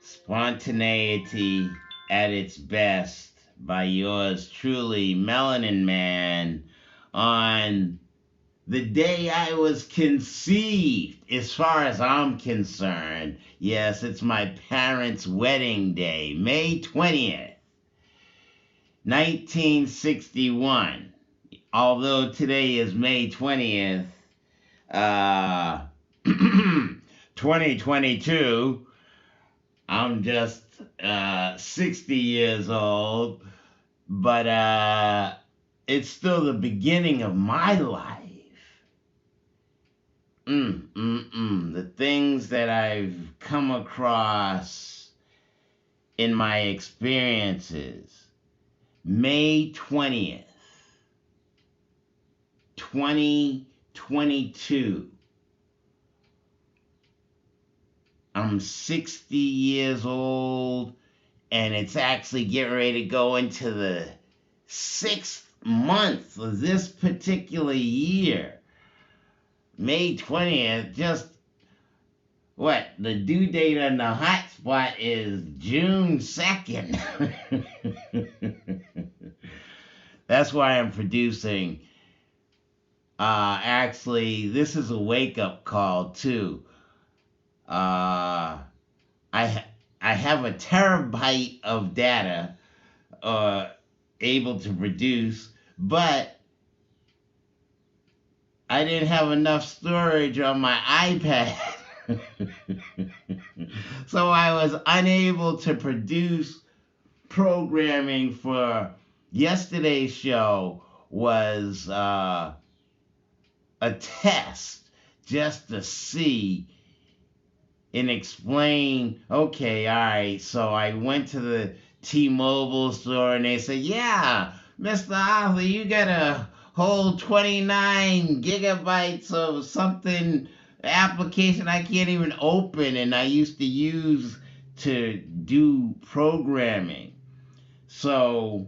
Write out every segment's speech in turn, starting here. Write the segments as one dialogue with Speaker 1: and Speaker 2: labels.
Speaker 1: Spontaneity at its best by yours truly, Melanin Man, on the day I was conceived, as far as I'm concerned. Yes, it's my parents' wedding day, May 20th, 1961. Although today is May 20th, uh, 2022, I'm just 60 years old, but it's still the beginning of my life. The things that I've come across in my experiences. May 20th, 2022. I'm 60 years old, and it's actually getting ready to go into the 6th month of this particular year. May 20th, just what? The due date on the hotspot is June 2nd. That's why I'm producing. Actually, this is a wake-up call, too. I have a terabyte of data able to produce, but I didn't have enough storage on my iPad. So I was unable to produce programming for yesterday's show. Was a test just to see and explain, okay, all right, so I went to the T-Mobile store and they said, yeah, Mr. Arthur, you got a whole 29 gigabytes of something application I can't even open and I used to use to do programming. So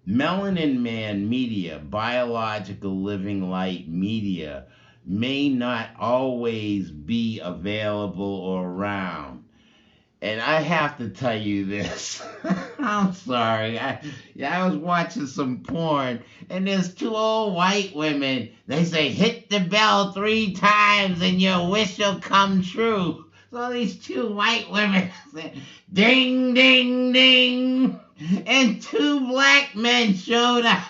Speaker 1: Melanin Man Media, biological living light media, may not always be available or around. And I have to tell you this. I'm sorry. I was watching some porn, and there's two old white women. They say, hit the bell 3 times and your wish will come true. So these two white women say, ding, ding, ding. And 2 black men showed up.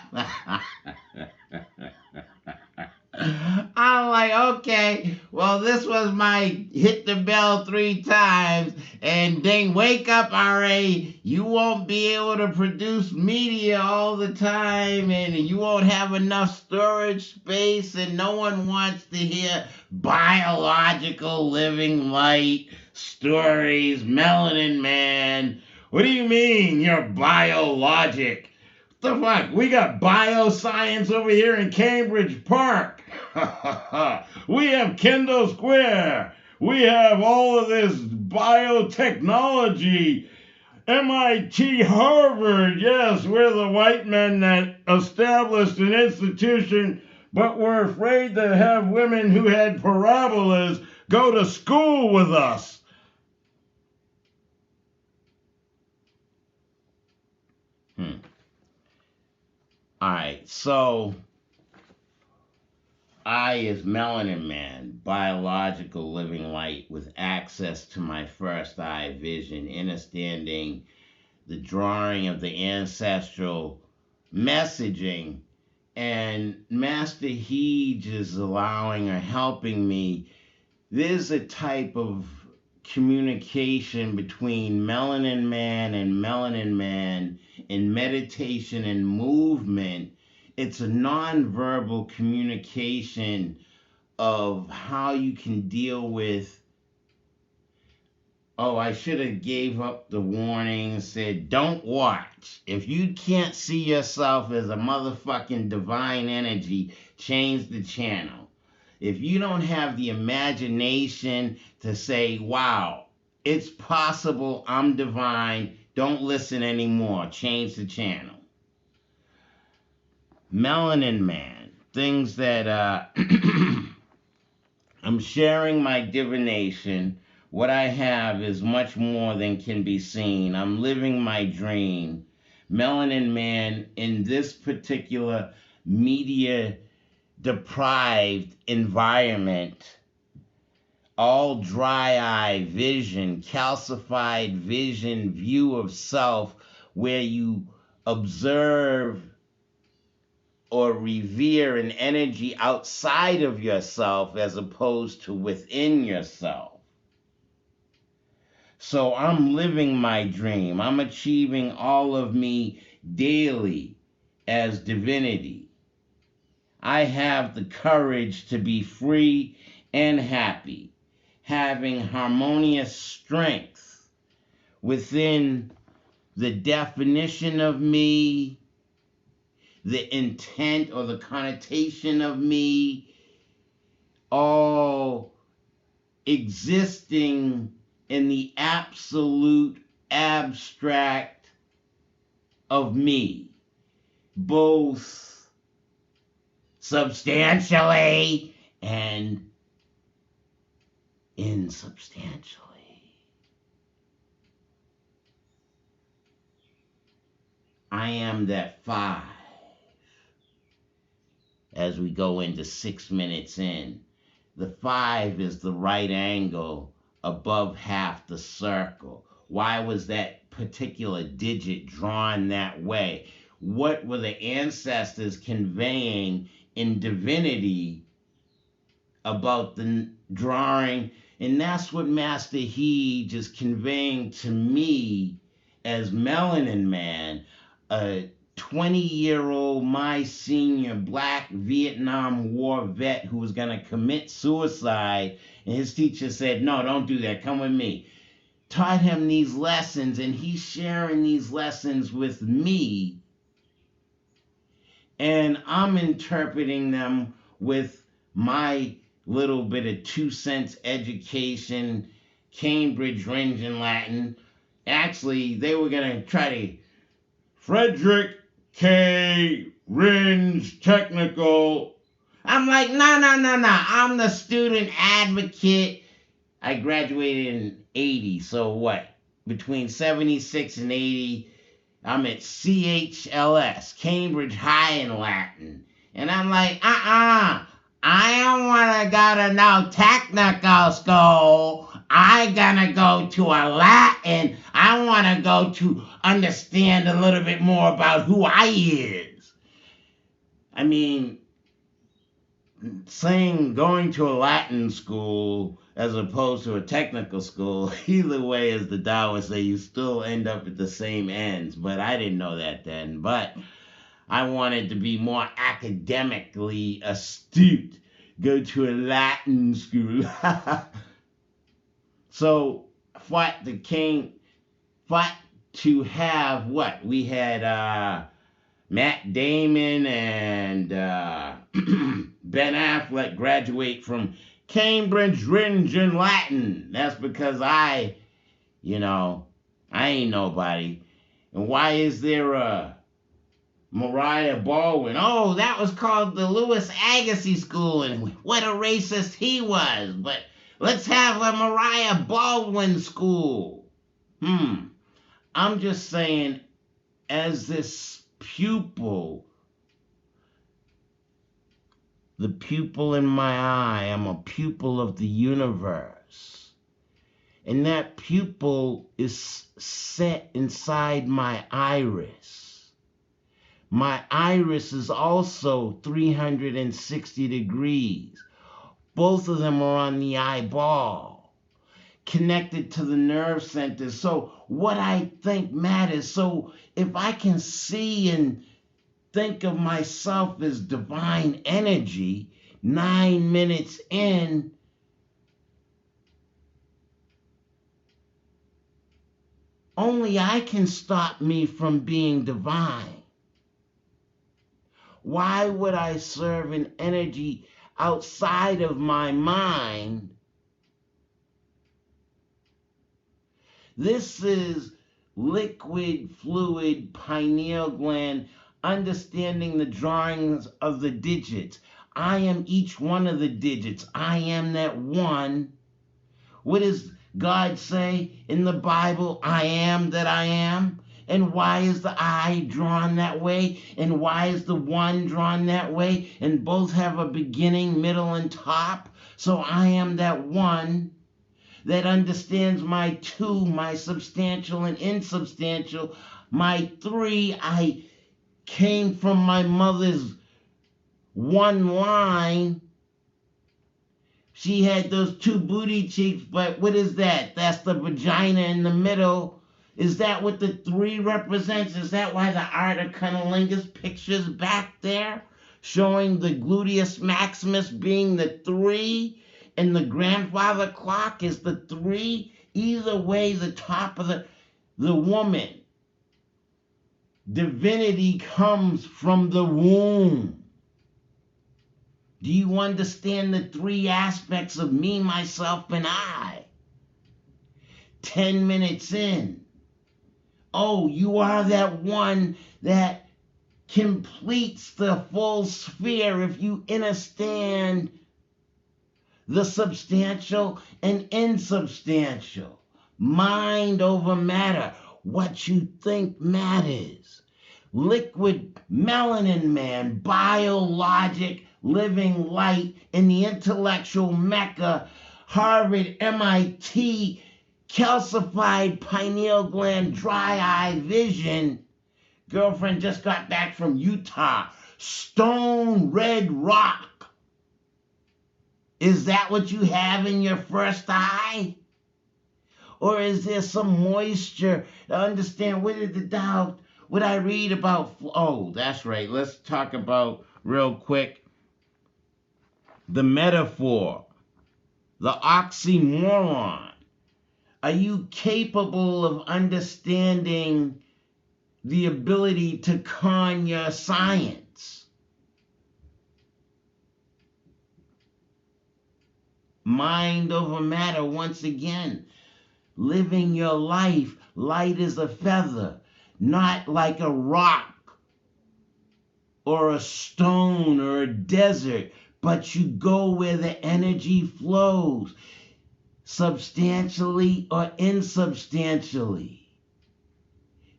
Speaker 1: I'm like, okay, well, this was my hit the bell 3 times, and ding, wake up, RA. You won't be able to produce media all the time, and you won't have enough storage space, and no one wants to hear biological living light stories, Melanin Man. What do you mean you're biologic? The fuck? We got bioscience over here in Cambridge Park. We have Kendall Square. We have all of this biotechnology. MIT, Harvard. Yes, we're the white men that established an institution, but we're afraid to have women who had parabolas go to school with us. Alright, so I is Melanin Man, biological living light with access to my first eye vision, understanding the drawing of the ancestral messaging, and Master Heej is allowing or helping me. There's a type of communication between Melanin Man and Melanin Man in meditation and movement. It's a nonverbal communication of how you can deal with, oh, I should have gave up the warning and said, don't watch. If you can't see yourself as a motherfucking divine energy, change the channel. If you don't have the imagination to say, wow, it's possible I'm divine, don't listen anymore, change the channel. Melanin Man, things that I'm sharing my divination, What I have is much more than can be seen. I'm living my dream. Melanin Man, in this particular media deprived environment, all dry eye vision, calcified vision, view of self, where you observe or revere an energy outside of yourself as opposed to within yourself. So I'm living my dream. I'm achieving all of me daily as divinity. I have the courage to be free and happy, having harmonious strength within the definition of me, the intent or the connotation of me, all existing in the absolute abstract of me, both substantially and insubstantially. I am that 5 as we go into 6 minutes in. The 5 is the right angle above half the circle. Why was that particular digit drawn that way? What were the ancestors conveying in divinity about the drawing? And that's what Master He is conveying to me as Melanin Man, a 20-year-old, my senior black Vietnam War vet who was going to commit suicide. And his teacher said, no, don't do that. Come with me. Taught him these lessons, and he's sharing these lessons with me. And I'm interpreting them with my little bit of 2 cents education, Cambridge, Rindge, and Latin. Actually, they were going to try to Frederick K. Rindge Technical. I'm like, no. I'm the student advocate. I graduated in 80, so what? Between 76 and 80, I'm at CHLS, Cambridge High in Latin. And I'm like, I don't want to go to no technical school. I gonna go to a Latin. I want to go to understand a little bit more about who I is. I mean, saying going to a Latin school as opposed to a technical school, either way, as the Taoists say, you still end up at the same ends. But I didn't know that then. But I wanted to be more academically astute. Go to a Latin school. So, what to have what? We had Matt Damon and Ben Affleck graduate from Cambridge, Rindge, and Latin. That's because I ain't nobody. And why is there a Mariah Baldwin? Oh, that was called the Louis Agassiz School, and what a racist he was. But let's have a Mariah Baldwin School. I'm just saying, as this pupil, the pupil in my eye, I'm a pupil of the universe. And that pupil is set inside my iris. My iris is also 360 degrees. Both of them are on the eyeball, connected to the nerve centers. So what I think matters. So if I can see and think of myself as divine energy, 9 minutes in, only I can stop me from being divine. Why would I serve an energy outside of my mind? This is liquid, fluid, pineal gland, understanding the drawings of the digits. I am each one of the digits. I am that one. What is God say in the Bible, I am that I am? And why is the I drawn that way? And why is the one drawn that way? And both have a beginning, middle, and top. So I am that one that understands my two, my substantial and insubstantial, my three. I came from my mother's one line. She had those two booty cheeks, but what is that? That's the vagina in the middle. Is that what the three represents? Is that why the art of cunnilingus pictures back there? Showing the gluteus maximus being the three, and the grandfather clock is the three. Either way, the top of the woman. Divinity comes from the womb. Do you understand the three aspects of me, myself, and I? 10 minutes in. Oh, you are that one that completes the full sphere if you understand the substantial and insubstantial. Mind over matter. What you think matters. Liquid Melanin Man, biologic, living light in the intellectual mecca, Harvard, MIT, calcified pineal gland, dry eye vision. Girlfriend just got back from Utah. Stone red rock. Is that what you have in your first eye? Or is there some moisture to understand what I read about? Oh, that's right. Let's talk about real quick the metaphor, the oxymoron. Are you capable of understanding the ability to con your science? Mind over matter, once again. Living your life light as a feather, not like a rock or a stone or a desert, but you go where the energy flows, substantially or insubstantially.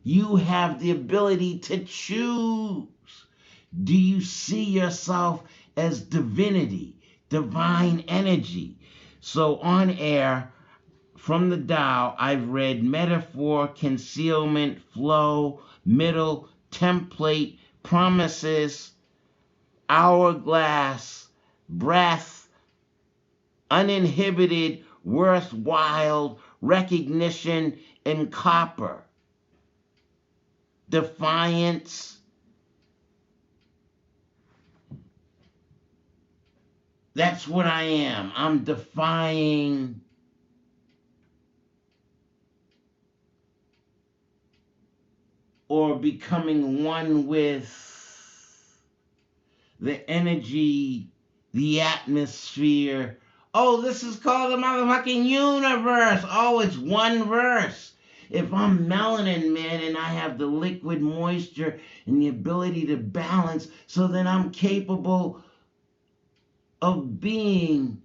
Speaker 1: You have the ability to choose. Do you see yourself as divinity, divine energy? So on air, from the Tao, I've read metaphor, concealment, flow, middle, template, promises, hourglass, breath, uninhibited, worthwhile, recognition, and copper. Defiance. That's what I am. I'm defying or becoming one with the energy, the atmosphere. Oh, this is called the motherfucking universe. Oh, it's one verse. If I'm Melanin Man and I have the liquid moisture and the ability to balance, so then I'm capable of being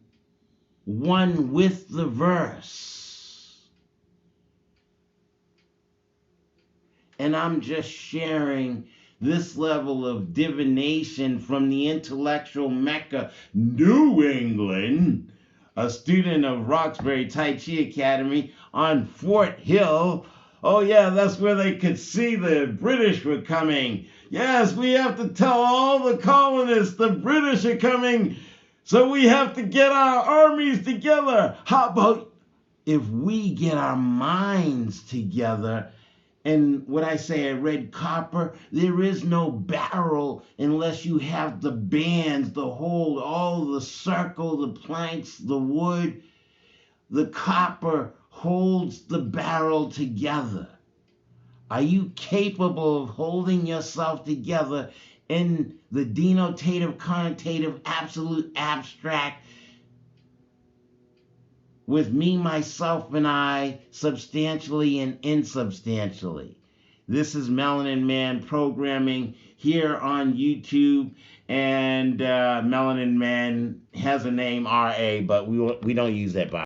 Speaker 1: one with the verse. And I'm just sharing this level of divination from the intellectual mecca, New England, a student of Roxbury Tai Chi Academy on Fort Hill. Oh yeah, that's where they could see the British were coming. Yes, we have to tell all the colonists the British are coming, so we have to get our armies together. How about if we get our minds together? And what I say, I read copper, there is no barrel unless you have the bands, the hold, all the circle, the planks, the wood. The copper holds the barrel together. Are you capable of holding yourself together in the denotative, connotative, absolute, abstract, with me, myself, and I, substantially and insubstantially? This is Melanin Man programming here on YouTube, and Melanin Man has a name, R.A., but we don't use that by